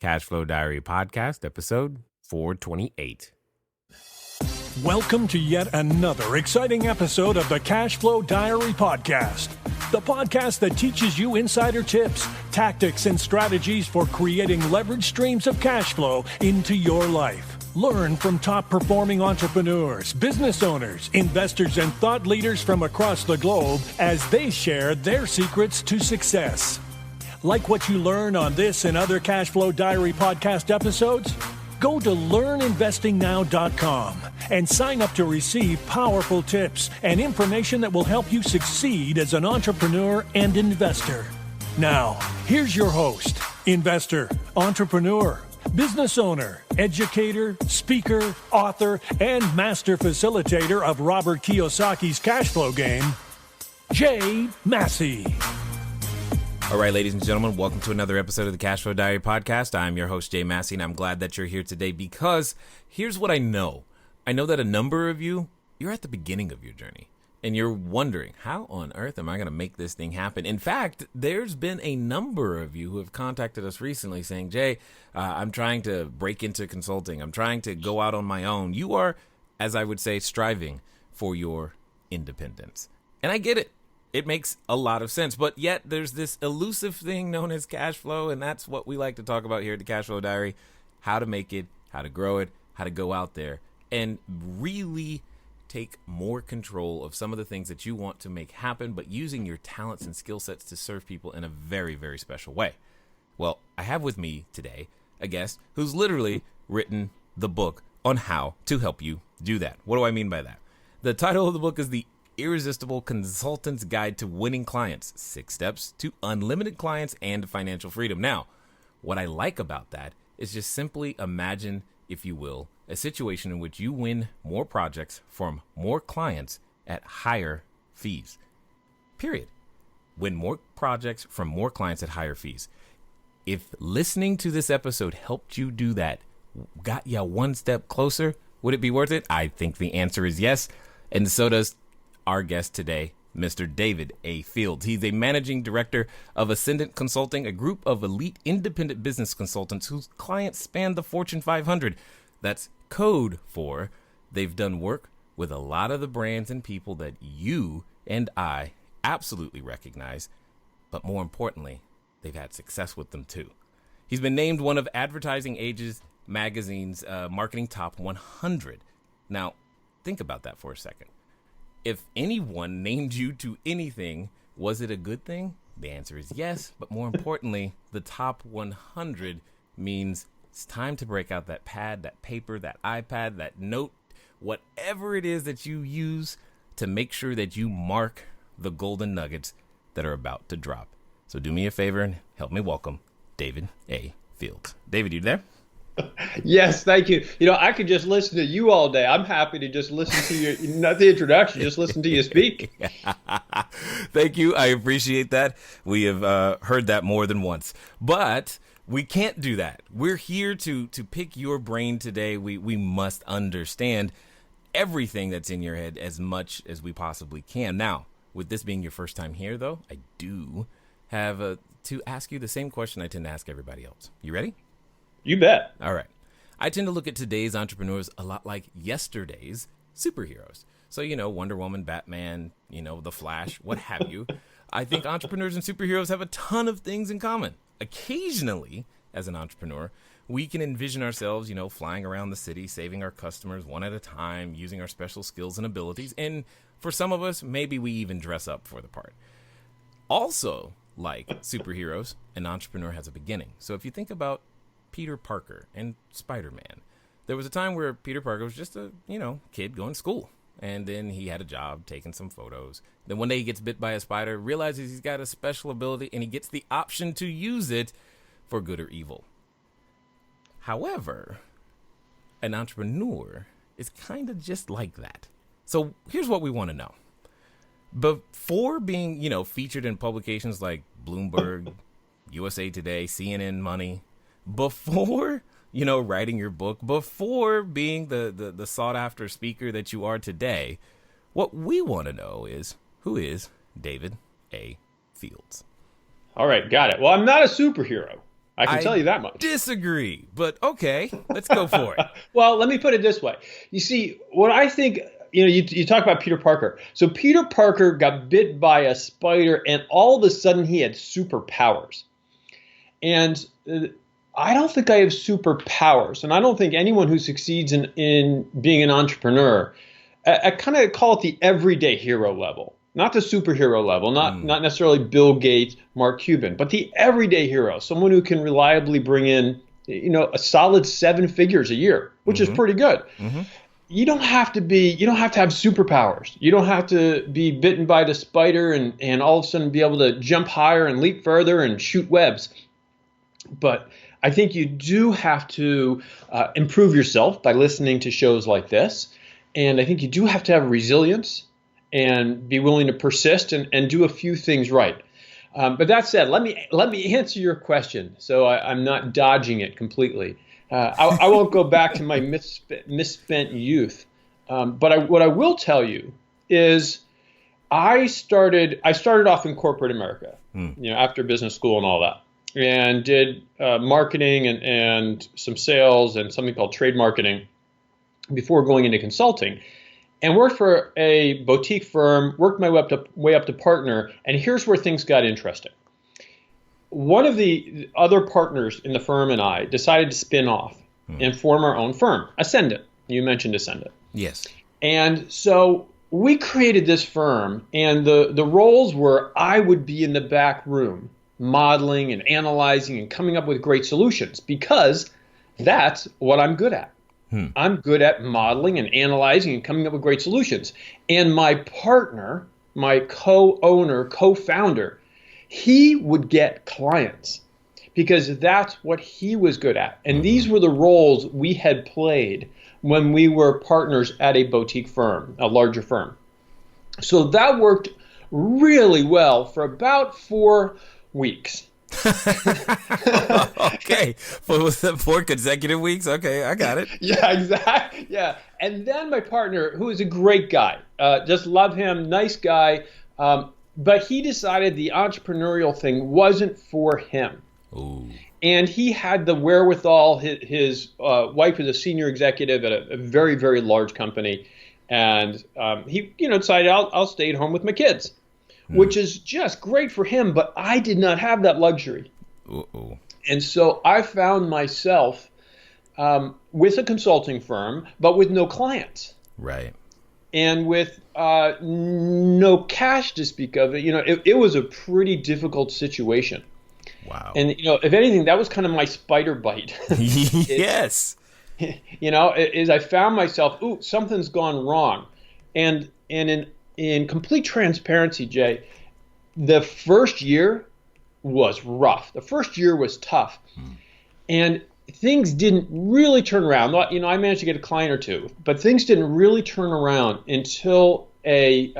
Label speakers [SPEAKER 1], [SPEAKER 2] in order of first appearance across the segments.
[SPEAKER 1] Cashflow Diary Podcast, episode 428.
[SPEAKER 2] Welcome to yet another exciting episode of the Cashflow Diary Podcast, the podcast that teaches you insider tips, tactics, and strategies for creating leverage streams of cash flow into your life. Learn from top-performing entrepreneurs, business owners, investors, and thought leaders from across the globe as they share their secrets to success. Like what you learn on this and other Cashflow Diary podcast episodes? Go to learninvestingnow.com and sign up to receive powerful tips and information that will help you succeed as an entrepreneur and investor. Now, here's your host, investor, entrepreneur, business owner, educator, speaker, author, and master facilitator of Robert Kiyosaki's cash flow game, Jay Massey.
[SPEAKER 1] All right, ladies and gentlemen, welcome to another episode of the Cashflow Diary Podcast. I'm your host, Jay Massey, and I'm glad that you're here today because here's what I know. I know that a number of you, you're at the beginning of your journey, and you're wondering, how on earth am I going to make this thing happen? In fact, there's been a number of you who have contacted us recently saying, Jay, I'm trying to break into consulting. I'm trying to go out on my own. You are, as I would say, striving for your independence. And I get it. It makes a lot of sense, but yet there's this elusive thing known as cash flow, and that's what we like to talk about here at the Cashflow Diary, how to make it, how to grow it, how to go out there and really take more control of some of the things that you want to make happen, but using your talents and skill sets to serve people in a very, very special way. Well, I have with me today a guest who's literally written the book on how to help you do that. What do I mean by that? The title of the book is The Irresistible Consultant's Guide to Winning Clients, 6 Steps to Unlimited Clients and Financial Freedom. Now, what I like about that is just simply imagine, if you will, a situation in which you win more projects from more clients at higher fees. Period. Win more projects from more clients at higher fees. If listening to this episode helped you do that, got you one step closer, would it be worth it? I think the answer is yes, and so does our guest today, Mr. David A. Fields. He's a managing director of Ascendant Consulting, a group of elite independent business consultants whose clients span the Fortune 500. That's code for they've done work with a lot of the brands and people that you and I absolutely recognize, but more importantly, they've had success with them too. He's been named one of Advertising Age's magazine's marketing top 100. Now, think about that for a second. If anyone named you to anything, was it a good thing? The answer is yes, but more importantly, the top 100 means it's time to break out that pad, that paper, that iPad, that note, whatever it is that you use to make sure that you mark the golden nuggets that are about to drop. So do me a favor and help me welcome David A. Fields. David, you there?
[SPEAKER 3] Yes, thank you. You know, I could just listen to you all day. I'm happy to just listen to you, not the introduction, just listen to you speak.
[SPEAKER 1] Thank you. I appreciate that. We have heard that more than once, but we can't do that. We're here to pick your brain today. We must understand everything that's in your head as much as we possibly can. Now, with this being your first time here, though, I do have to ask you the same question I tend to ask everybody else. You ready?
[SPEAKER 3] You bet.
[SPEAKER 1] All right. I tend to look at today's entrepreneurs a lot like yesterday's superheroes. So, Wonder Woman, Batman, The Flash, what have you. I think entrepreneurs and superheroes have a ton of things in common. Occasionally, as an entrepreneur, we can envision ourselves, flying around the city, saving our customers one at a time, using our special skills and abilities. And for some of us, maybe we even dress up for the part. Also, like superheroes, an entrepreneur has a beginning. So if you think about Peter Parker and Spider-Man, there was a time where Peter Parker was just a, kid going to school. And then he had a job taking some photos. Then one day he gets bit by a spider, realizes he's got a special ability, and he gets the option to use it for good or evil. However, an entrepreneur is kind of just like that. So here's what we want to know. Before being, featured in publications like Bloomberg, USA Today, CNN Money, before, writing your book, before being the sought after speaker that you are today, what we want to know is, who is David A. Fields?
[SPEAKER 3] All right, got it. Well, I'm not a superhero. I can tell you that much.
[SPEAKER 1] Disagree, but okay, let's go for it.
[SPEAKER 3] Well, let me put it this way. You see, what I think, you talk about Peter Parker. So Peter Parker got bit by a spider, and all of a sudden he had superpowers. And I don't think I have superpowers, and I don't think anyone who succeeds in being an entrepreneur, I kind of call it the everyday hero level. Not the superhero level, not necessarily Bill Gates, Mark Cuban, but the everyday hero, someone who can reliably bring in, a solid 7 figures a year, which is pretty good. Mm-hmm. You don't have to have superpowers. You don't have to be bitten by the spider and all of a sudden be able to jump higher and leap further and shoot webs. But I think you do have to improve yourself by listening to shows like this. And I think you do have to have resilience and be willing to persist and do a few things right. But that said, let me answer your question so I'm not dodging it completely. I won't go back to my misspent youth. But what I will tell you is I started off in corporate America, after business school and all that, and did marketing and some sales and something called trade marketing before going into consulting. And worked for a boutique firm, worked my way up to partner, and here's where things got interesting. One of the other partners in the firm and I decided to spin off and form our own firm, Ascendant. You mentioned Ascendant.
[SPEAKER 1] Yes.
[SPEAKER 3] And so we created this firm, and the roles were I would be in the back room modeling and analyzing and coming up with great solutions because that's what I'm good at. I'm good at modeling and analyzing and coming up with great solutions. And my partner, my co-owner, co-founder, he would get clients because that's what he was good at. And these were the roles we had played when we were partners at a boutique firm, a larger firm. So that worked really well for about 4 weeks.
[SPEAKER 1] Okay, for 4 consecutive weeks. Okay, I got it.
[SPEAKER 3] Yeah, exactly. Yeah, and then my partner, who is a great guy, just love him, nice guy, but he decided the entrepreneurial thing wasn't for him.
[SPEAKER 1] Ooh.
[SPEAKER 3] And he had the wherewithal. His wife is a senior executive at a very, very large company, and he decided I'll stay at home with my kids. Which is just great for him, but I did not have that luxury.
[SPEAKER 1] Uh-oh.
[SPEAKER 3] And so I found myself with a consulting firm, but with no clients.
[SPEAKER 1] Right.
[SPEAKER 3] And with no cash to speak of. It was a pretty difficult situation.
[SPEAKER 1] Wow.
[SPEAKER 3] And, if anything, that was kind of my spider bite.
[SPEAKER 1] Yes.
[SPEAKER 3] Is I found myself, something's gone wrong. And in complete transparency, Jay, the first year was rough. The first year was tough. And things didn't really turn around. I managed to get a client or two, but things didn't really turn around until a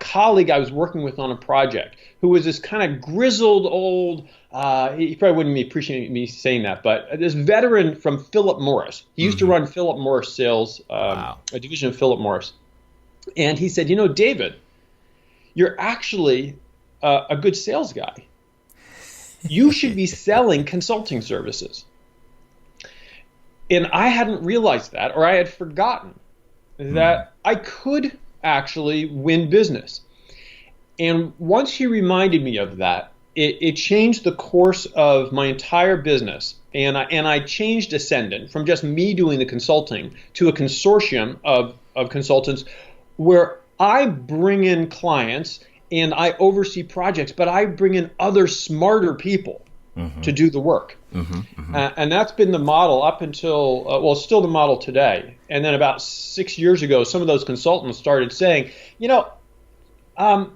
[SPEAKER 3] colleague I was working with on a project who was this kind of grizzled old, he probably wouldn't be appreciating me saying that, but this veteran from Philip Morris. He used to run Philip Morris sales, a division of Philip Morris. And he said, David, you're actually a good sales guy. You should be selling consulting services. And I hadn't realized that, or I had forgotten that I could actually win business. And once he reminded me of that, it changed the course of my entire business. And I changed Ascendant from just me doing the consulting to a consortium of consultants where I bring in clients and I oversee projects, but I bring in other smarter people to do the work. And that's been the model up until, still the model today. And then about 6 years ago, some of those consultants started saying, I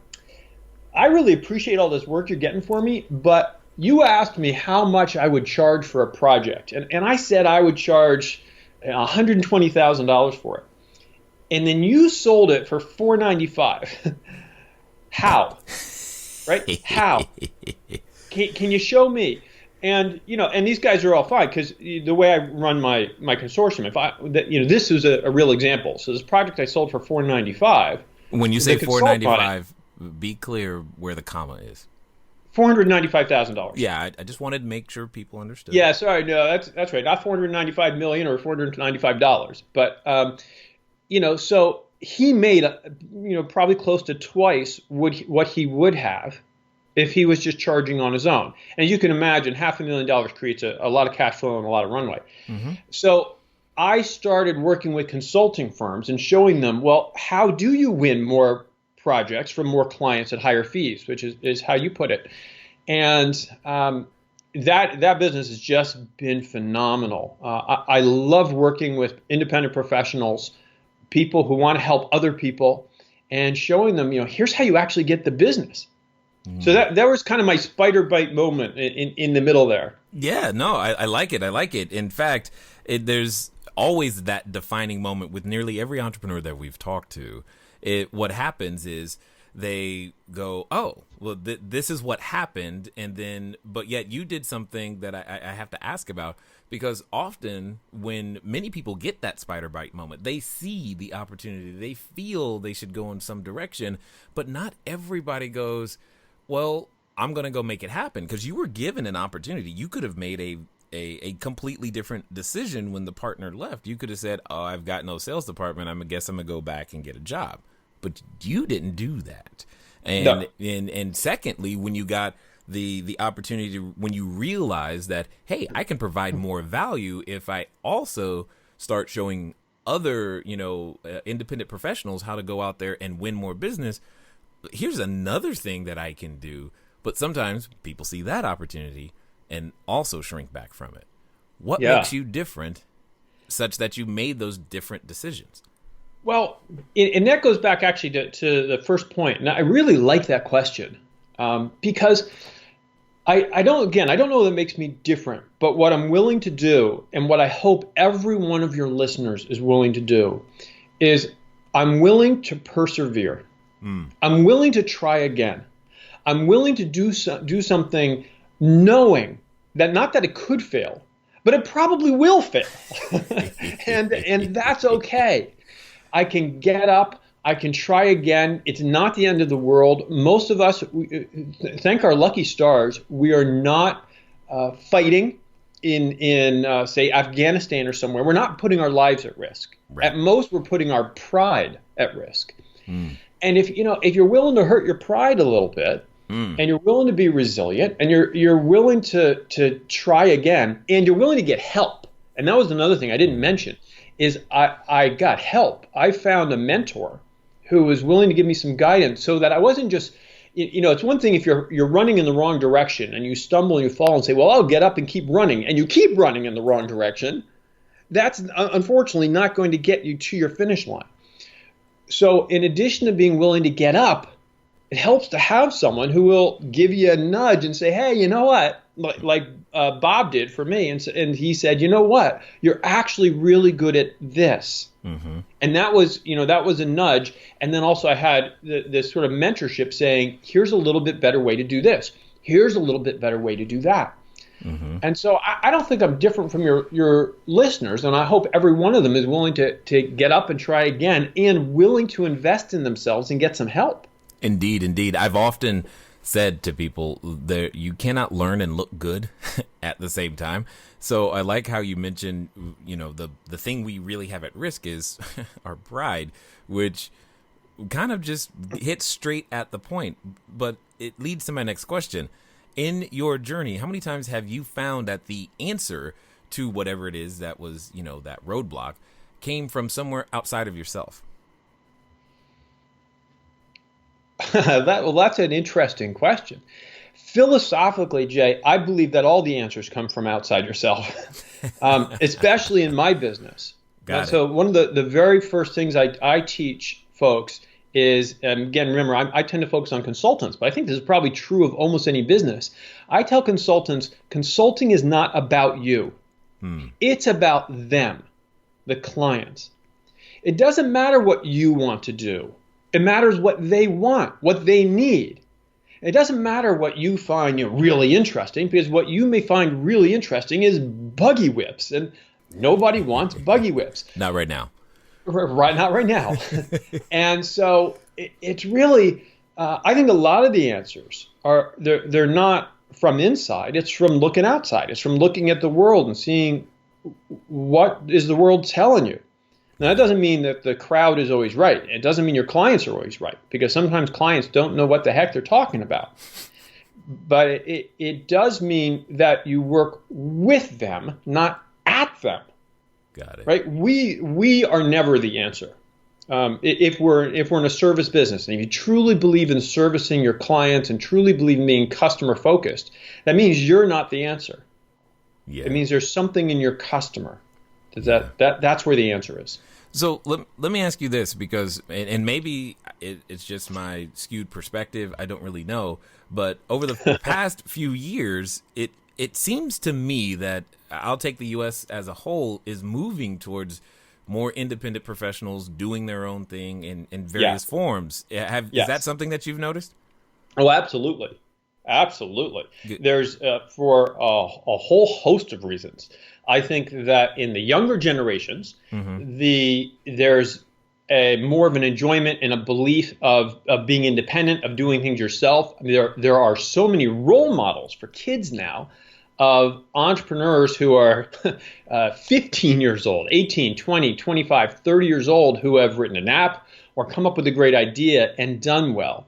[SPEAKER 3] really appreciate all this work you're getting for me, but you asked me how much I would charge for a project. And I said I would charge $120,000 for it. And then you sold it for $495. How? Right? How? Can you show me? And and these guys are all fine because the way I run my consortium, this is a real example. So this project I sold for $495.
[SPEAKER 1] When you say $495, be clear where the comma is.
[SPEAKER 3] $495,000.
[SPEAKER 1] Yeah, I just wanted to make sure people understood.
[SPEAKER 3] Yeah, sorry, no, that's right. Not 495 million or $495, but so he made probably close to twice what he would have if he was just charging on his own. And you can imagine $500,000 creates a lot of cash flow and a lot of runway. Mm-hmm. So I started working with consulting firms and showing them, well, how do you win more projects from more clients at higher fees, which is how you put it. And that business has just been phenomenal. I love working with independent professionals, people who want to help other people, and showing them, here's how you actually get the business. So that was kind of my spider bite moment in the middle there.
[SPEAKER 1] Yeah, no, I like it. I like it. In fact, there's always that defining moment with nearly every entrepreneur that we've talked to. What happens is they go, oh, well, this is what happened. And then, but yet you did something that I have to ask about, because often when many people get that spider bite moment, they see the opportunity, they feel they should go in some direction, but not everybody goes, well, I'm going to go make it happen, because you were given an opportunity. You could have made a completely different decision when the partner left. You could have said, oh, I've got no sales department. I guess I'm going to go back and get a job. But you didn't do that. And
[SPEAKER 3] No.
[SPEAKER 1] and secondly, when you got the opportunity to, when you realize that, hey, I can provide more value if I also start showing other, independent professionals how to go out there and win more business. Here's another thing that I can do. But sometimes people see that opportunity and also shrink back from it. What makes you different such that you made those different decisions?
[SPEAKER 3] Well, and that goes back actually to the first point. And I really like that question because I don't know that makes me different, but what I'm willing to do, and what I hope every one of your listeners is willing to do, is I'm willing to persevere. I'm willing to try again. I'm willing to do something knowing that not that it could fail, but it probably will fail. and that's okay. I can get up. I can try again. It's not the end of the world. Most of us, thank our lucky stars, we are not fighting in say, Afghanistan or somewhere. We're not putting our lives at risk. Right. At most, we're putting our pride at risk. And if you're willing to hurt your pride a little bit, and you're willing to be resilient, and you're willing to try again, and you're willing to get help, and that was another thing I didn't mention, is I got help. I found a mentor who was willing to give me some guidance, so that I wasn't just, it's one thing if you're running in the wrong direction and you stumble and you fall and say, well, I'll get up and keep running, and you keep running in the wrong direction. That's unfortunately not going to get you to your finish line. So in addition to being willing to get up, it helps to have someone who will give you a nudge and say, hey, you know what? Like Bob did for me. And he said, you know what? You're actually really good at this. Mm-hmm. And that was a nudge. And then also I had this sort of mentorship saying, here's a little bit better way to do this. Here's a little bit better way to do that. Mm-hmm. And so I don't think I'm different from your listeners. And I hope every one of them is willing to get up and try again, and willing to invest in themselves and get some help.
[SPEAKER 1] Indeed. I've often said to people that you cannot learn and look good at the same time. So I like how you mentioned, the thing we really have at risk is our pride, which kind of just hits straight at the point. But it leads to my next question. In your journey, how many times have you found that the answer to whatever it is that was, that roadblock came from somewhere outside of yourself?
[SPEAKER 3] That's an interesting question. Philosophically, Jay, I believe that all the answers come from outside yourself, especially in my business. So one of the very first things I teach folks is, and again, remember, I tend to focus on consultants, but I think this is probably true of almost any business. I tell consultants, consulting is not about you. It's about them, the clients. It doesn't matter what you want to do. It matters what they want, what they need. It doesn't matter what you find really interesting, because what you may find really interesting is buggy whips, and nobody wants buggy whips.
[SPEAKER 1] Not right now.
[SPEAKER 3] Not right now. And so it's really, I think a lot of the answers they're not from inside. It's from looking outside. It's from looking at the world and seeing what is the world telling you. Now, that doesn't mean that the crowd is always right. It doesn't mean your clients are always right, because sometimes clients don't know what the heck they're talking about. But it does mean that you work with them, not at them.
[SPEAKER 1] Got it.
[SPEAKER 3] Right? We are never the answer. If we're in a service business, and if you truly believe in servicing your clients and truly believe in being customer focused, that means you're not the answer.
[SPEAKER 1] Yeah.
[SPEAKER 3] It means there's something in your customer. That's where the answer is.
[SPEAKER 1] So let me ask you this, because, and maybe it's just my skewed perspective, I don't really know, but over the past few years, it seems to me that I'll take the U.S. as a whole is moving towards more independent professionals doing their own thing in various forms. Is that something that you've noticed?
[SPEAKER 3] Oh, absolutely. Absolutely. There's for a whole host of reasons. I think that in the younger generations, there's more of an enjoyment and a belief of being independent, of doing things yourself. I mean, there are so many role models for kids now of entrepreneurs who are 15 years old, 18, 20, 25, 30 years old, who have written an app or come up with a great idea and done well.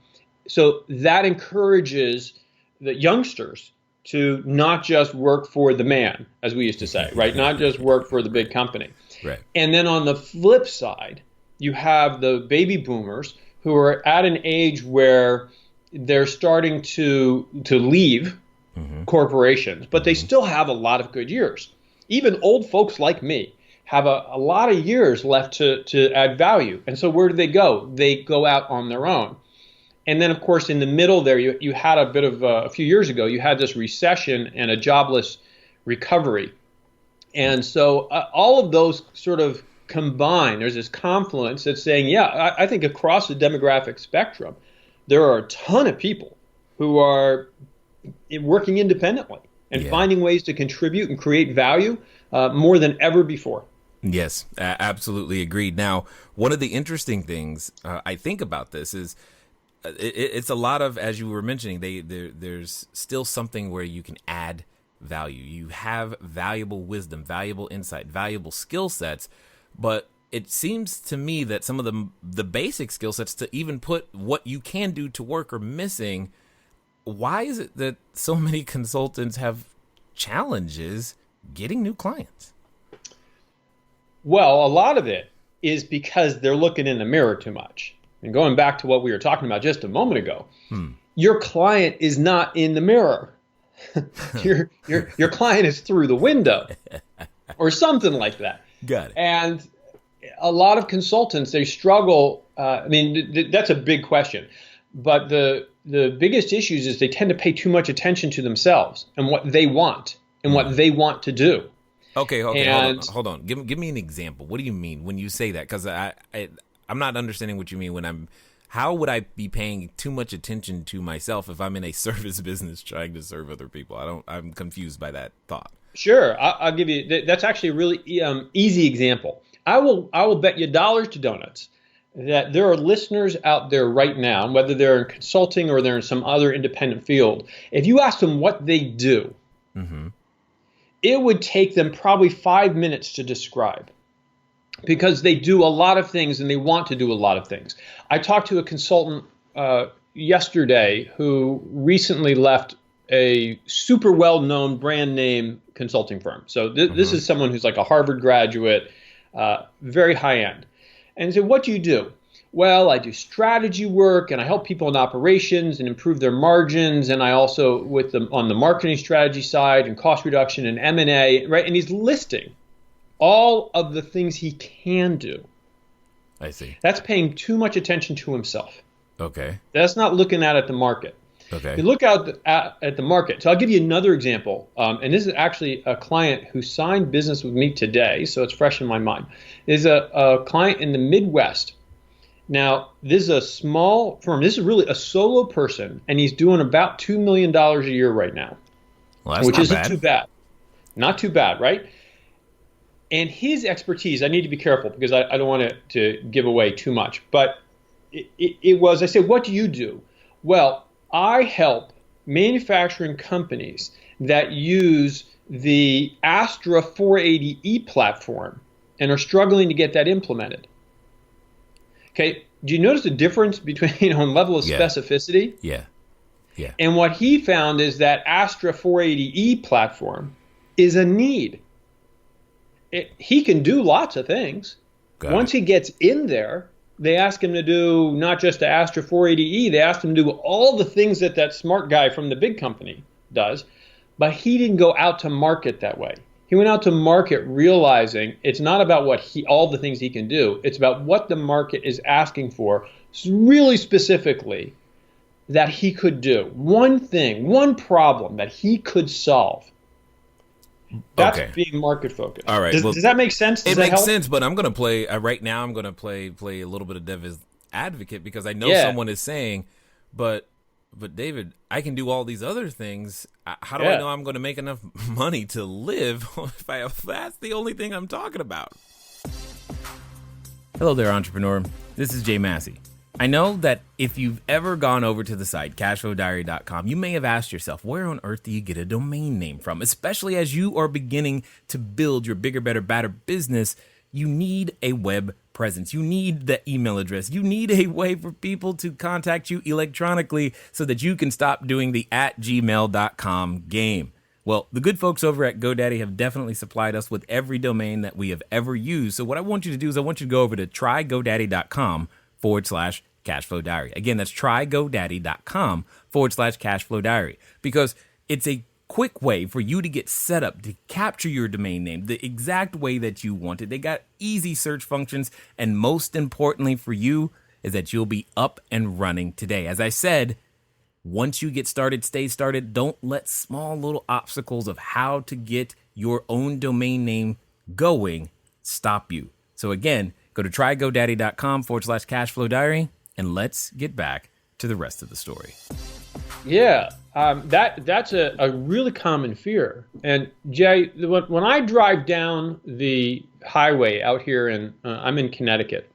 [SPEAKER 3] So that encourages the youngsters to not just work for the man, as we used to say, right? Not just work for the big company.
[SPEAKER 1] Right.
[SPEAKER 3] And then on the flip side, you have the baby boomers who are at an age where they're starting to leave corporations, but they still have a lot of good years. Even old folks like me have a lot of years left to add value. And so where do they go? They go out on their own. And then, of course, in the middle there, you had a bit of a few years ago, you had this recession and a jobless recovery. And so all of those sort of combine. There's this confluence that's saying, I think across the demographic spectrum, there are a ton of people who are working independently and finding ways to contribute and create value more than ever before.
[SPEAKER 1] Yes, absolutely agreed. Now, one of the interesting things I think about this is it's a lot of, as you were mentioning, there's still something where you can add value. You have valuable wisdom, valuable insight, valuable skill sets, but it seems to me that some of the basic skill sets to even put what you can do to work are missing. Why is it that so many consultants have challenges getting new clients?
[SPEAKER 3] Well, a lot of it is because they're looking in the mirror too much. And going back to what we were talking about just a moment ago, your client is not in the mirror. Your client is through the window or something like that.
[SPEAKER 1] Got it.
[SPEAKER 3] And a lot of consultants, they struggle. That's a big question. But the biggest issues is they tend to pay too much attention to themselves and what they want and what they want to do.
[SPEAKER 1] Okay, hold on. Give me an example. What do you mean when you say that? Because I'm not understanding what you mean how would I be paying too much attention to myself if I'm in a service business trying to serve other people? I'm confused by that thought.
[SPEAKER 3] Sure. I'll give you, that's actually a really easy example. I will bet you dollars to donuts that there are listeners out there right now, whether they're in consulting or they're in some other independent field. If you ask them what they do, it would take them probably 5 minutes to describe, because they do a lot of things and they want to do a lot of things. I talked to a consultant yesterday who recently left a super well-known brand name consulting firm. So this is someone who's like a Harvard graduate, very high end. And he said, what do you do? Well, I do strategy work and I help people in operations and improve their margins. And I also with them on the marketing strategy side and cost reduction and M&A, right? And he's listing all of the things he can do.
[SPEAKER 1] I see.
[SPEAKER 3] That's paying too much attention to himself.
[SPEAKER 1] Okay.
[SPEAKER 3] That's not looking at the market.
[SPEAKER 1] Okay.
[SPEAKER 3] You look out at the market. So I'll give you another example. And this is actually a client who signed business with me today, so it's fresh in my mind. There's a client in the Midwest. Now, this is a small firm. This is really a solo person, and he's doing about $2 million a year right now, which isn't too bad. Not too bad, right? And his expertise, I need to be careful because I don't want to give away too much. But it was, I said, what do you do? Well, I help manufacturing companies that use the Astra 480E platform and are struggling to get that implemented. Okay, do you notice the difference between on level of specificity?
[SPEAKER 1] Yeah.
[SPEAKER 3] And what he found is that Astra 480E platform is a need. He can do lots of things. Once he gets in there, they ask him to do not just the Astra 480E, they asked him to do all the things that smart guy from the big company does, but he didn't go out to market that way. He went out to market realizing it's not about all the things he can do, it's about what the market is asking for, really specifically, that he could do. One thing, one problem that he could solve. That's being market focused.
[SPEAKER 1] All right.
[SPEAKER 3] Does that make sense?
[SPEAKER 1] It makes sense, but I'm going to play right now. I'm going to play a little bit of devil's advocate because I know someone is saying, but David, I can do all these other things. How do I know I'm going to make enough money to live if that's the only thing I'm talking about? Hello there, entrepreneur. This is Jay Massey. I know that if you've ever gone over to the site, cashflowdiary.com, you may have asked yourself, where on earth do you get a domain name from? Especially as you are beginning to build your bigger, better, badder business, you need a web presence. You need the email address. You need a way for people to contact you electronically so that you can stop doing the @gmail.com game. Well, the good folks over at GoDaddy have definitely supplied us with every domain that we have ever used. So what I want you to do is I want you to go over to trygodaddy.com/cashflowdiary. Again, that's trygodaddy.com/cashflowdiary, because it's a quick way for you to get set up to capture your domain name the exact way that you want it. They got easy search functions, and most importantly for you is that you'll be up and running today. As I said, once you get started, stay started. Don't let small little obstacles of how to get your own domain name going stop you. So again, go to trygodaddy.com/cashflowdiary, and let's get back to the rest of the story.
[SPEAKER 3] Yeah, that's a really common fear. And Jay, when I drive down the highway out here I'm in Connecticut,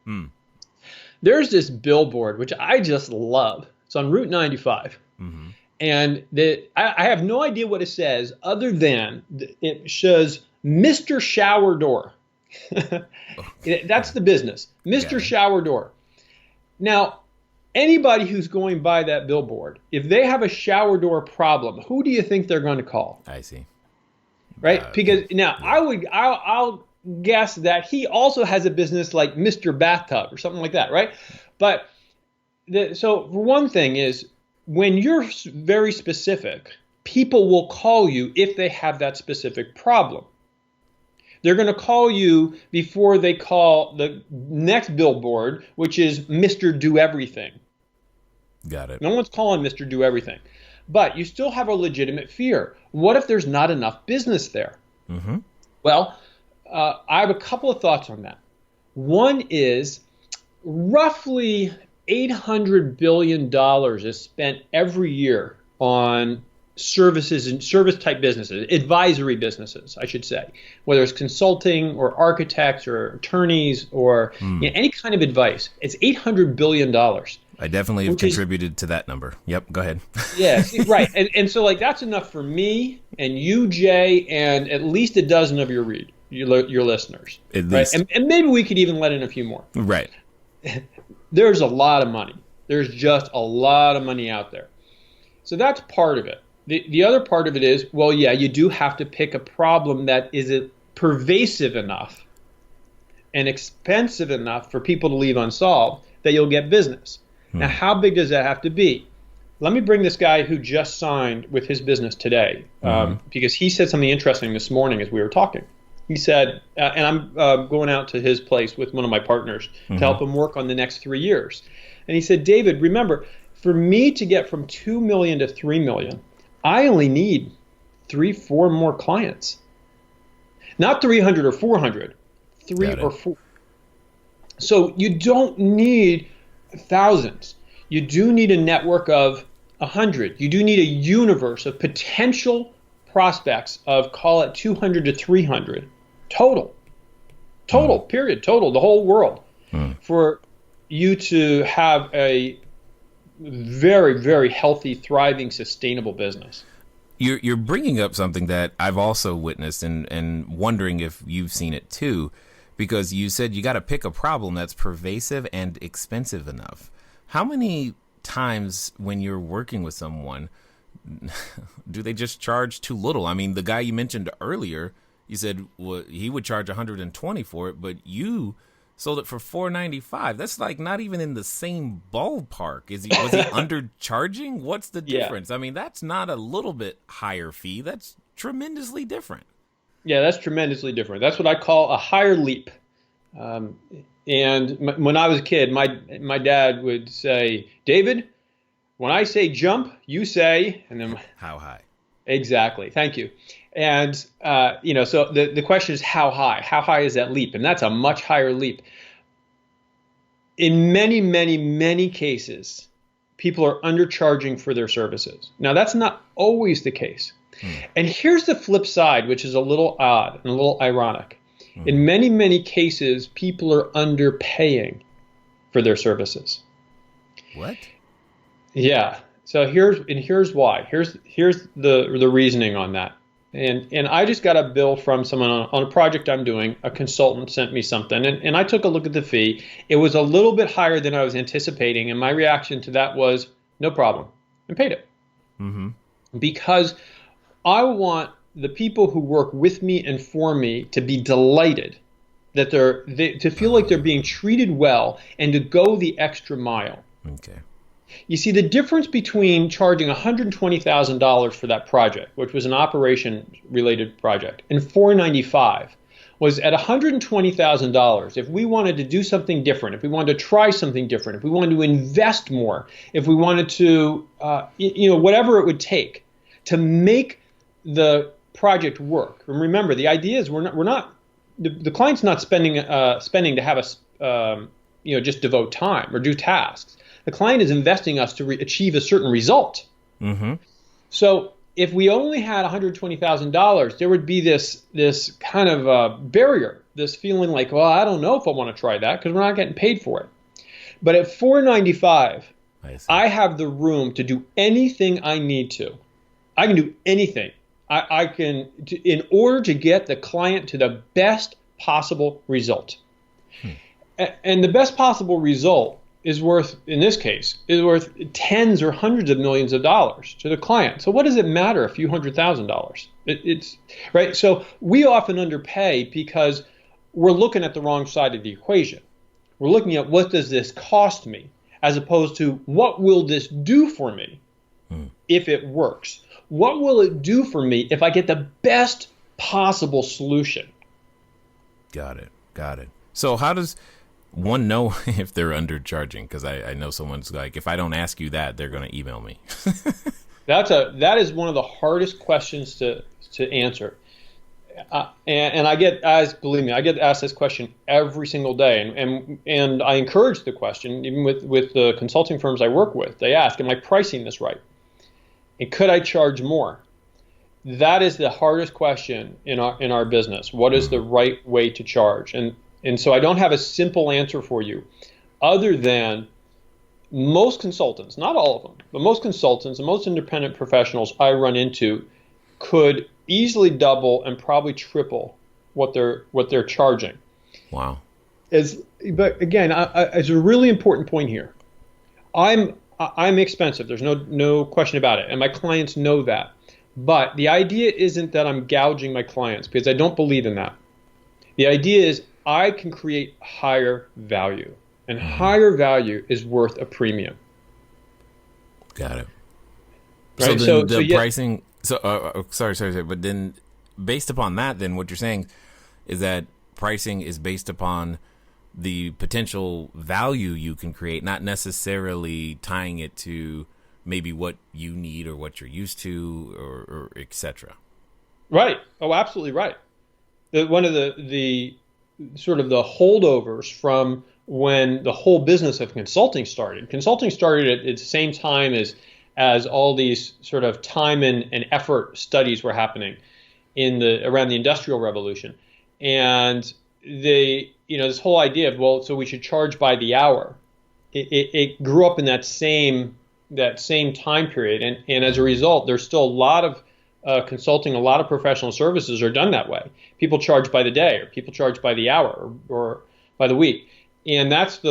[SPEAKER 3] there's this billboard, which I just love. It's on Route 95. Mm-hmm. And I have no idea what it says other than it says Mr. Shower Door. That's the business, Mr. Shower Door. Now, anybody who's going by that billboard, if they have a shower door problem, who do you think they're going to call?
[SPEAKER 1] I see.
[SPEAKER 3] Right? Because now I'll guess that he also has a business like Mr. Bathtub or something like that, right? But so for one thing is when you're very specific, people will call you if they have that specific problem. They're going to call you before they call the next billboard, which is Mr. Do Everything.
[SPEAKER 1] Got it.
[SPEAKER 3] No one's calling Mr. Do Everything. But you still have a legitimate fear. What if there's not enough business there? Mm-hmm. Well, I have a couple of thoughts on that. One is roughly $800 billion is spent every year on services and service type businesses, advisory businesses, I should say, whether it's consulting or architects or attorneys or any kind of advice. It's $800 billion.
[SPEAKER 1] I definitely have contributed to that number. Yep, go ahead.
[SPEAKER 3] Yeah, right. And so that's enough for me and you, Jay, and at least a dozen of your listeners.
[SPEAKER 1] At least.
[SPEAKER 3] Right? And maybe we could even let in a few more.
[SPEAKER 1] Right.
[SPEAKER 3] There's a lot of money. There's just a lot of money out there. So that's part of it. The other part of it is, well, yeah, you do have to pick a problem that is pervasive enough and expensive enough for people to leave unsolved that you'll get business. Now, how big does that have to be? Let me bring this guy who just signed with his business today, because he said something interesting this morning as we were talking. He said, and I'm going out to his place with one of my partners to help him work on the next 3 years. And he said, David, remember, for me to get from 2 million to 3 million, I only need 3-4 more clients. Not 300 or 400, 3 or 4. So you don't need thousands. You do need a network of 100. You do need a universe of potential prospects of, call it 200 to 300 total, period, total, the whole world, for you to have a very, very healthy, thriving, sustainable business.
[SPEAKER 1] You're bringing up something that I've also witnessed and wondering if you've seen it too, because you said you got to pick a problem that's pervasive and expensive enough. How many times when you're working with someone do they just charge too little? I mean, the guy you mentioned earlier, you said he would charge 120 for it, but you sold it for 495. That's like not even in the same ballpark. Was he undercharging? What's the difference? Yeah. I mean, that's not a little bit higher fee. That's tremendously different.
[SPEAKER 3] Yeah, that's tremendously different. That's what I call a higher leap. And when I was a kid, my dad would say, David, when I say jump, you say, and then
[SPEAKER 1] how high? Exactly.
[SPEAKER 3] Thank you. And, so the question is how high? How high is that leap? And that's a much higher leap. In many, many, many cases, people are undercharging for their services. Now, that's not always the case. And here's the flip side, which is a little odd and a little ironic. In many, many cases, people are underpaying for their services.
[SPEAKER 1] What?
[SPEAKER 3] Yeah. So here's why. Here's the reasoning on that. And I just got a bill from someone on a project I'm doing. A consultant sent me something, and I took a look at the fee. It was a little bit higher than I was anticipating, and my reaction to that was no problem, and paid it. Because I want the people who work with me and for me to be delighted that to feel like they're being treated well and to go the extra mile.
[SPEAKER 1] Okay.
[SPEAKER 3] You see, the difference between charging $120,000 for that project, which was an operation-related project, and $495 was at $120,000. If we wanted to do something different, if we wanted to try something different, if we wanted to invest more, if we wanted to, whatever it would take to make the project work. And remember, the idea is the client's not spending to have us, just devote time or do tasks. The client is investing us to achieve a certain result. So if we only had $120,000, there would be this kind of barrier, this feeling like, well, I don't know if I want to try that because we're not getting paid for it. But at $495, I have the room to do anything I need to. I can do anything. I can, in order to get the client to the best possible result. And the best possible result is worth, in this case, tens or hundreds of millions of dollars to the client. So what does it matter a few $100,000? It's right. So we often underpay because we're looking at the wrong side of the equation. We're looking at what does this cost me, as opposed to what will this do for me if it works? What will it do for me if I get the best possible solution? Got
[SPEAKER 1] it. So how does one know if they're undercharging? Because I know someone's like, if I don't ask you that, they're going to email me.
[SPEAKER 3] That is one of the hardest questions to answer. And believe me, I get asked this question every single day. And I encourage the question, even with the consulting firms I work with. They ask, am I pricing this right? And could I charge more? That is the hardest question in our business. What is the right way to charge? And so I don't have a simple answer for you, other than most consultants, not all of them, but most consultants and most independent professionals I run into could easily double and probably triple what they're charging.
[SPEAKER 1] Wow.
[SPEAKER 3] But again, it's a really important point here. I'm expensive. There's no question about it, and my clients know that. But the idea isn't that I'm gouging my clients, because I don't believe in that. The idea is I can create higher value, and higher value is worth a premium.
[SPEAKER 1] Got it.
[SPEAKER 3] Right?
[SPEAKER 1] So then the pricing. So sorry. But then, based upon that, then what you're saying is that pricing is based upon the potential value you can create, not necessarily tying it to maybe what you need or what you're used to, or et cetera.
[SPEAKER 3] Right. Oh, absolutely right. One of the sort of the holdovers from when the whole business of consulting started. Consulting started at the same time as all these sort of time and effort studies were happening around the Industrial Revolution. And this whole idea of, so we should charge by the hour. It grew up in that same that same time period. And as a result, there's still a lot of consulting, a lot of professional services are done that way. People charge by the day, or people charge by the hour, or by the week. And that's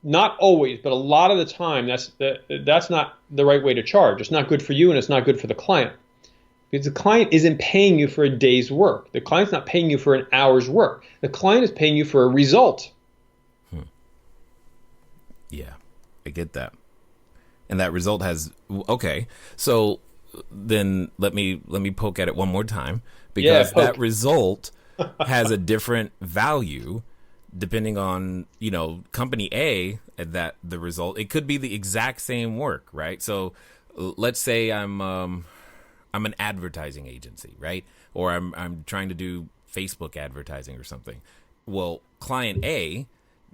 [SPEAKER 3] not always, but a lot of the time, that's not the right way to charge. It's not good for you, and it's not good for the client. Because the client isn't paying you for a day's work. The client's not paying you for an hour's work. The client is paying you for a result.
[SPEAKER 1] Yeah, I get that. And that result has, okay. So then let me poke at it one more time, because that result has a different value depending on, company A, that the result, it could be the exact same work, right? So let's say I'm an advertising agency, right? Or I'm trying to do Facebook advertising or something. Well, client A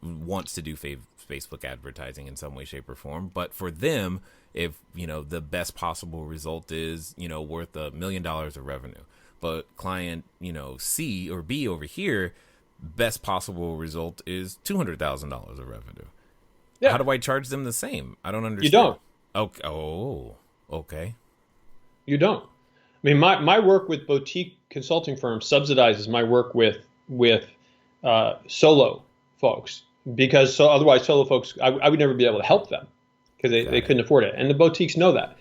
[SPEAKER 1] wants to do Facebook advertising in some way, shape, or form. But for them, if, the best possible result is, worth $1 million of revenue. But client, C or B over here, best possible result is $200,000 of revenue. Yeah. How do I charge them the same? I don't understand.
[SPEAKER 3] You don't.
[SPEAKER 1] Okay. Oh, okay.
[SPEAKER 3] You don't. I mean, my work with boutique consulting firms subsidizes my work with solo folks, because otherwise solo folks, I would never be able to help them, because they couldn't afford it. And the boutiques know that.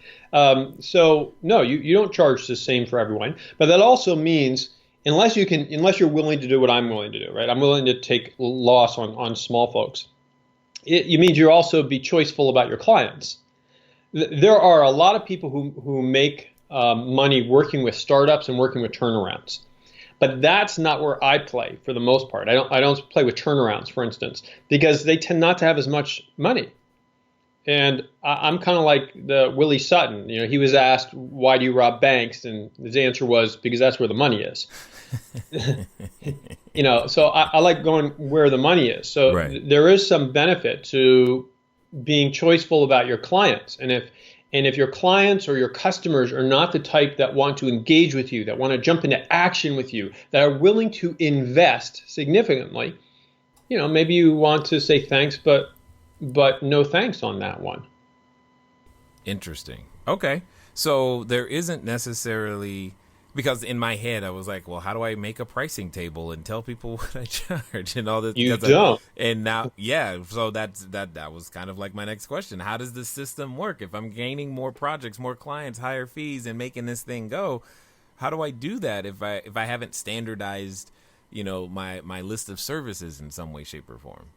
[SPEAKER 3] So no, you don't charge the same for everyone. But that also means unless you're willing to do what I'm willing to do, right? I'm willing to take loss on small folks. It means you also be choiceful about your clients. There are a lot of people who make money working with startups and working with turnarounds, but that's not where I play for the most part. I don't play with turnarounds, for instance, because they tend not to have as much money. And I'm kind of like the Willie Sutton. He was asked, "Why do you rob banks?" And his answer was, "Because that's where the money is." So I like going where the money is. So there is some benefit to being choiceful about your clients. And if your clients or your customers are not the type that want to engage with you, that want to jump into action with you, that are willing to invest significantly, maybe you want to say thanks, but no thanks on that one.
[SPEAKER 1] Interesting. Okay. So there isn't necessarily, because in my head I was like, well, how do I make a pricing table and tell people what I charge and all this?
[SPEAKER 3] You don't.
[SPEAKER 1] And now, so that was kind of like my next question. How does the system work? If I'm gaining more projects, more clients, higher fees, and making this thing go, how do I do that if I haven't standardized, my list of services in some way, shape, or form?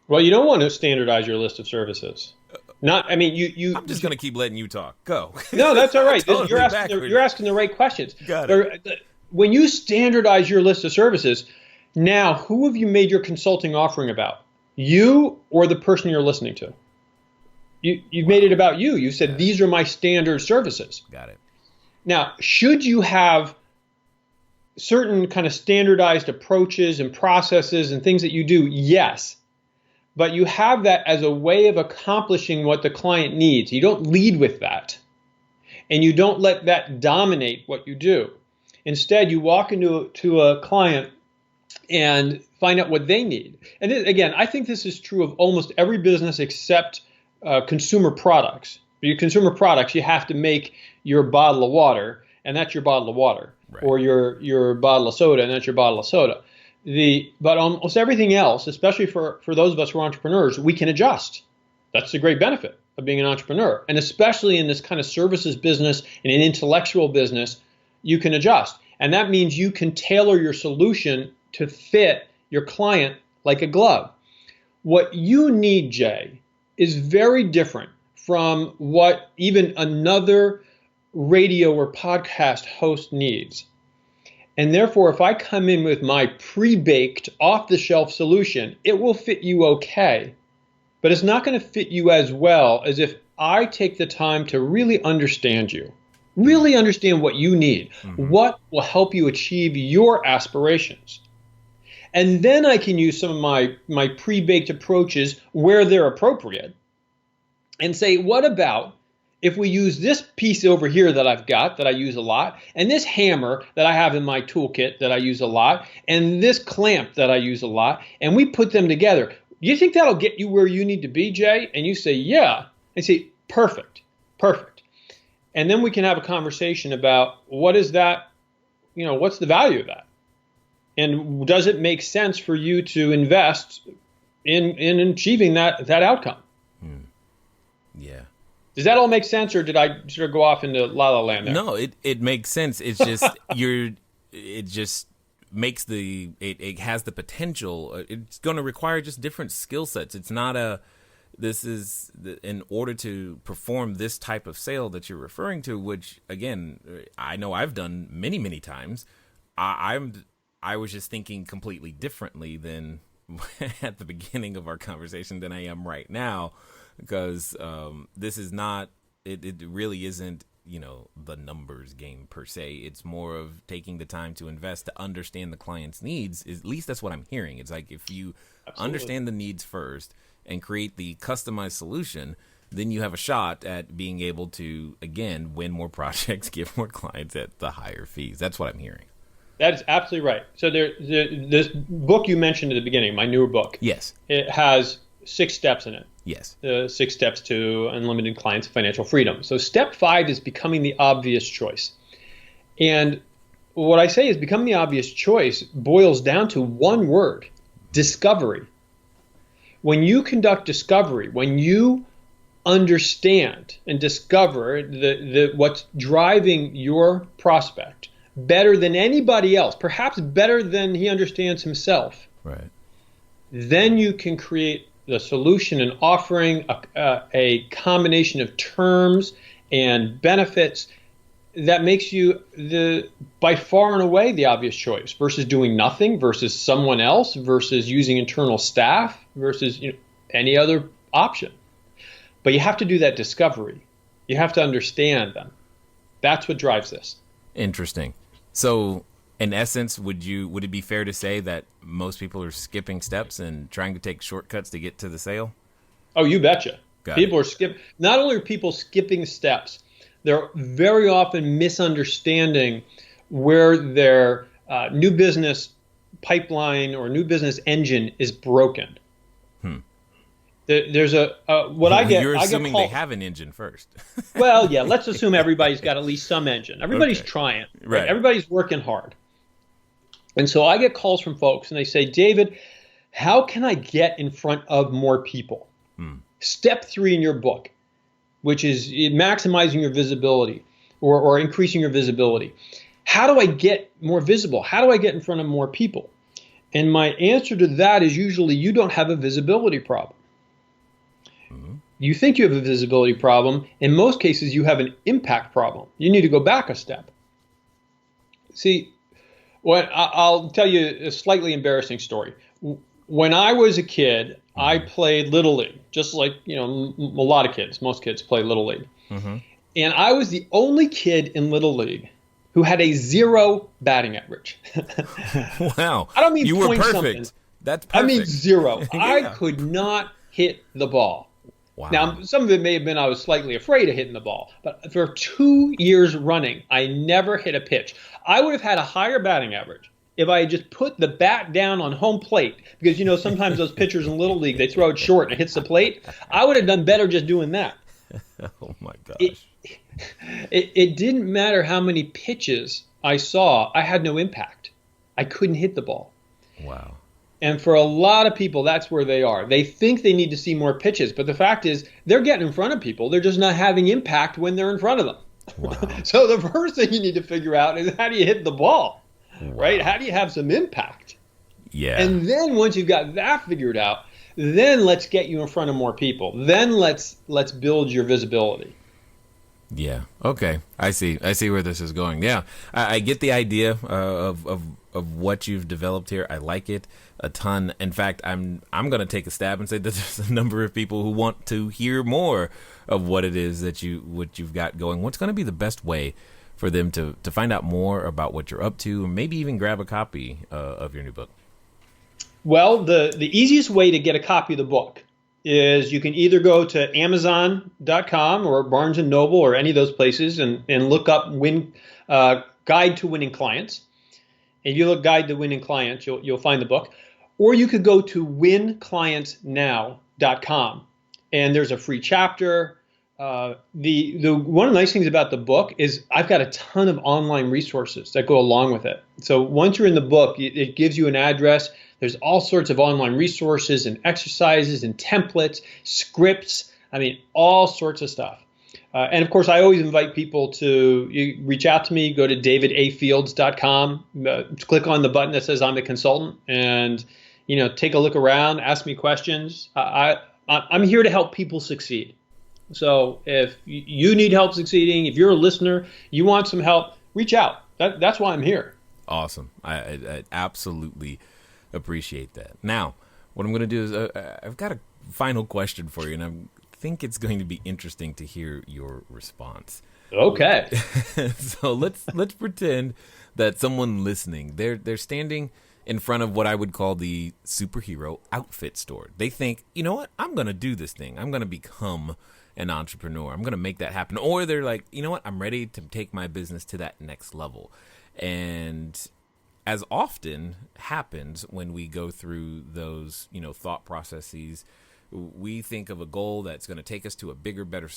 [SPEAKER 3] Well, you don't want to standardize your list of services. I'm
[SPEAKER 1] just going to keep letting you talk. Go.
[SPEAKER 3] No, that's all right.
[SPEAKER 1] Totally
[SPEAKER 3] you're asking the right questions.
[SPEAKER 1] Got it.
[SPEAKER 3] When you standardize your list of services, now who have you made your consulting offering about? You or the person you're listening to? You've made it about you. You said, these are my standard services.
[SPEAKER 1] Got it.
[SPEAKER 3] Now, should you have certain kind of standardized approaches and processes and things that you do? Yes. But you have that as a way of accomplishing what the client needs. You don't lead with that. And you don't let that dominate what you do. Instead, you walk into a client and find out what they need. And again, I think this is true of almost every business except consumer products. For your consumer products, you have to make your bottle of water, and that's your bottle of water. Right. Or your bottle of soda, and that's your bottle of soda. But almost everything else, especially for those of us who are entrepreneurs, we can adjust. That's the great benefit of being an entrepreneur. And especially in this kind of services business and an intellectual business, you can adjust. And that means you can tailor your solution to fit your client like a glove. What you need, Jay, is very different from what even another radio or podcast host needs. And therefore, if I come in with my pre-baked, off-the-shelf solution, it will fit you okay. But it's not going to fit you as well as if I take the time to really understand you, really understand what you need, what will help you achieve your aspirations. And then I can use some of my pre-baked approaches where they're appropriate and say, what about if we use this piece over here that I've got, that I use a lot, and this hammer that I have in my toolkit that I use a lot, and this clamp that I use a lot, and we put them together. Do you think that'll get you where you need to be, Jay? And you say, yeah. I say, perfect. Perfect. And then we can have a conversation about what is that, what's the value of that? And does it make sense for you to invest in achieving that outcome?
[SPEAKER 1] Yeah.
[SPEAKER 3] Does that all make sense, or did I sort of go off into la la land there?
[SPEAKER 1] No, it makes sense. It's just it just makes it has the potential. It's going to require just different skill sets. It's not in order to perform this type of sale that you're referring to, which again, I know I've done many, many times. I was just thinking completely differently than at the beginning of our conversation than I am right now. Because this is not, it really isn't, the numbers game per se. It's more of taking the time to invest to understand the client's needs. At least that's what I'm hearing. It's like if you understand the needs first and create the customized solution, then you have a shot at being able to, again, win more projects, give more clients at the higher fees. That's what I'm hearing.
[SPEAKER 3] That is absolutely right. So this book you mentioned at the beginning, my newer book.
[SPEAKER 1] Yes.
[SPEAKER 3] It has 6 steps in it.
[SPEAKER 1] Yes.
[SPEAKER 3] 6 steps to unlimited clients and financial freedom. So step 5 is becoming the obvious choice. And what I say is becoming the obvious choice boils down to one word: discovery. When you conduct discovery, when you understand and discover what's driving your prospect better than anybody else, perhaps better than he understands himself,
[SPEAKER 1] right,
[SPEAKER 3] then you can create the solution and offering a combination of terms and benefits that makes you by far and away the obvious choice versus doing nothing, versus someone else, versus using internal staff, versus any other option. But you have to do that discovery. You have to understand them. That's what drives this.
[SPEAKER 1] Interesting. So in essence, would it be fair to say that most people are skipping steps and trying to take shortcuts to get to the sale?
[SPEAKER 3] Oh, you betcha.
[SPEAKER 1] People
[SPEAKER 3] are not only are people skipping steps, they're very often misunderstanding where their new business pipeline or new business engine is broken. There's what I get.
[SPEAKER 1] You're assuming
[SPEAKER 3] they
[SPEAKER 1] have an engine first.
[SPEAKER 3] Well, yeah. Let's assume everybody's got at least some engine. Everybody's trying. Right? Everybody's working hard. And so I get calls from folks, and they say, David, how can I get in front of more people? Step 3 in your book, which is maximizing your visibility or increasing your visibility. How do I get more visible? How do I get in front of more people? And my answer to that is usually you don't have a visibility problem. You think you have a visibility problem. In most cases, you have an impact problem. You need to go back a step. See, I'll tell you a slightly embarrassing story. When I was a kid, I played Little League, just like a lot of kids. Most kids play Little League. And I was the only kid in Little League who had a 0 batting average.
[SPEAKER 1] Wow.
[SPEAKER 3] I don't mean
[SPEAKER 1] you were perfect.
[SPEAKER 3] Something.
[SPEAKER 1] That's perfect.
[SPEAKER 3] I mean 0.
[SPEAKER 1] Yeah.
[SPEAKER 3] I could not hit the ball.
[SPEAKER 1] Wow.
[SPEAKER 3] Now, some of it may have been I was slightly afraid of hitting the ball, but for 2 years running, I never hit a pitch. I would have had a higher batting average if I had just put the bat down on home plate, because sometimes those pitchers in Little League, they throw it short and it hits the plate. I would have done better just doing that.
[SPEAKER 1] Oh my gosh.
[SPEAKER 3] It didn't matter how many pitches I saw, I had no impact. I couldn't hit the ball.
[SPEAKER 1] Wow.
[SPEAKER 3] And for a lot of people, that's where they are. They think they need to see more pitches, but the fact is they're getting in front of people. They're just not having impact when they're in front of them.
[SPEAKER 1] Wow.
[SPEAKER 3] So the first thing you need to figure out is how do you hit the ball, right? How do you have some impact?
[SPEAKER 1] Yeah.
[SPEAKER 3] And then once you've got that figured out, then let's get you in front of more people. Then let's build your visibility.
[SPEAKER 1] Yeah. Okay. I see where this is going. Yeah. I get the idea of what you've developed here. I like it a ton. In fact, I'm going to take a stab and say that there's a number of people who want to hear more of what it is that you've got going. What's going to be the best way for them to find out more about what you're up to, and maybe even grab a copy of your new book?
[SPEAKER 3] Well, the easiest way to get a copy of the book is you can either go to Amazon.com or Barnes & Noble or any of those places and look up Guide to Winning Clients. And you look Guide to Winning Clients, you'll find the book. Or you could go to winclientsnow.com. And there's a free chapter. the one of the nice things about the book is I've got a ton of online resources that go along with it. So once you're in the book, it gives you an address. There's all sorts of online resources and exercises and templates, scripts. I mean, all sorts of stuff. And of course, I always invite people to reach out to me. Go to davidafields.com, click on the button that says I'm a consultant, and take a look around, ask me questions. I'm here to help people succeed. So if you need help succeeding, if you're a listener, you want some help, reach out. That's why I'm here.
[SPEAKER 1] Awesome. I absolutely appreciate that. Now, what I'm going to do is I've got a final question for you, and I think it's going to be interesting to hear your response.
[SPEAKER 3] Okay.
[SPEAKER 1] So let's pretend that someone listening, they're standing in front of what I would call the superhero outfit store. They think, you know what? I'm going to do this thing. I'm going to become an entrepreneur. I'm going to make that happen. Or they're like, you know what? I'm ready to take my business to that next level. And as often happens when we go through those, thought processes, we think of a goal that's going to take us to a bigger, better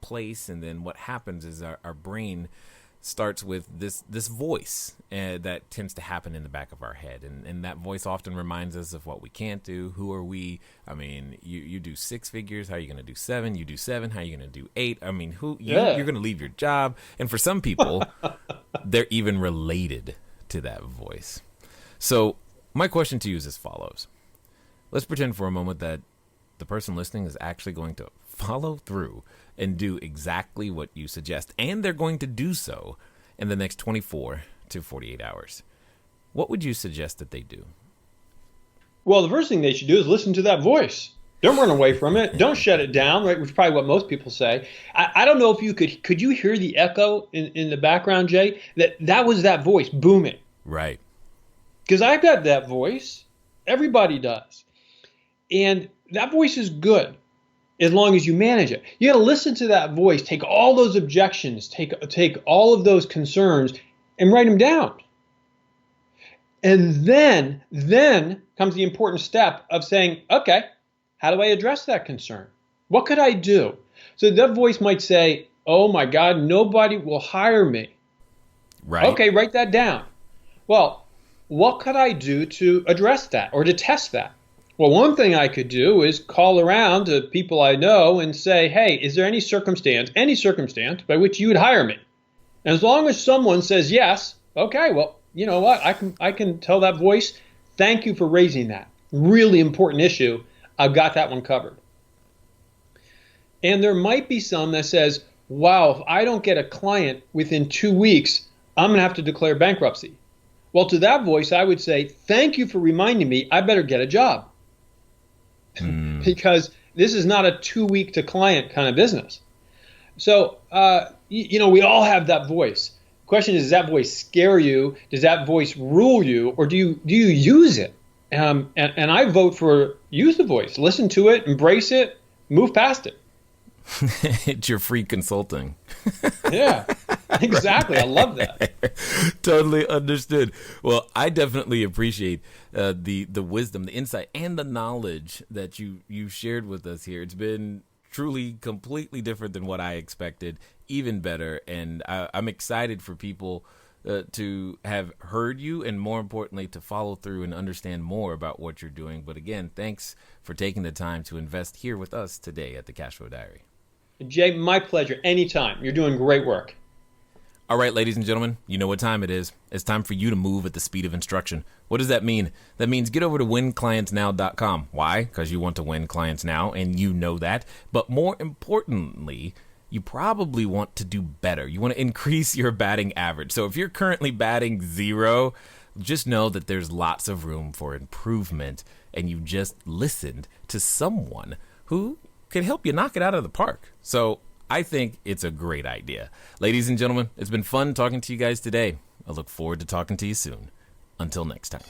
[SPEAKER 1] place. And then what happens is our brain starts with this voice that tends to happen in the back of our head. And that voice often reminds us of what we can't do. Who are we? I mean, you do 6 figures. How are you going to do 7? You do 7. How are you going to do 8? I mean, you're going to leave your job. And for some people, they're even related to that voice. So my question to you is as follows. Let's pretend for a moment that the person listening is actually going to follow through and do exactly what you suggest, and they're going to do so in the next 24 to 48 hours. What would you suggest that they do?
[SPEAKER 3] Well, the first thing they should do is listen to that voice. Don't run away from it. Don't shut it down, right? Which is probably what most people say. I don't know if you could you hear the echo in the background, Jay? That was that voice booming.
[SPEAKER 1] Right.
[SPEAKER 3] Because I've got that voice. Everybody does. And that voice is good as long as you manage it. You got to listen to that voice, take all those objections, take all of those concerns and write them down. And then comes the important step of saying, okay, how do I address that concern? What could I do? So that voice might say, oh my God, nobody will hire me.
[SPEAKER 1] Right.
[SPEAKER 3] Okay, write that down. Well, what could I do to address that or to test that? Well, one thing I could do is call around to people I know and say, hey, is there any circumstance by which you would hire me? And as long as someone says yes, okay, well, you know what? I can tell that voice, thank you for raising that. Really important issue. I've got that one covered. And there might be some that says, wow, if I don't get a client within 2 weeks, I'm going to have to declare bankruptcy. Well, to that voice, I would say, thank you for reminding me, I better get a job. Because this is not a 2-week to client kind of business. So, we all have that voice. Question is, does that voice scare you? Does that voice rule you? Or do you use it? And I vote for use the voice. Listen to it, embrace it, move past it.
[SPEAKER 1] It's your free consulting.
[SPEAKER 3] Yeah, exactly. I love that.
[SPEAKER 1] Totally understood. Well, I definitely appreciate the wisdom, the insight, and the knowledge that you shared with us here. It's been truly completely different than what I expected, even better. And I'm excited for people to have heard you, and more importantly, to follow through and understand more about what you're doing. But again, thanks for taking the time to invest here with us today at the Cashflow Diary.
[SPEAKER 3] Jay, my pleasure. Anytime. You're doing great work.
[SPEAKER 1] All right, ladies and gentlemen, you know what time it is. It's time for you to move at the speed of instruction. What does that mean? That means get over to winclientsnow.com. Why? Because you want to win clients now, and you know that. But more importantly, you probably want to do better. You want to increase your batting average. So if you're currently batting 0, just know that there's lots of room for improvement, and you just listened to someone who can help you knock it out of the park. So I think it's a great idea. Ladies and gentlemen, it's been fun talking to you guys today. I look forward to talking to you soon. Until next time.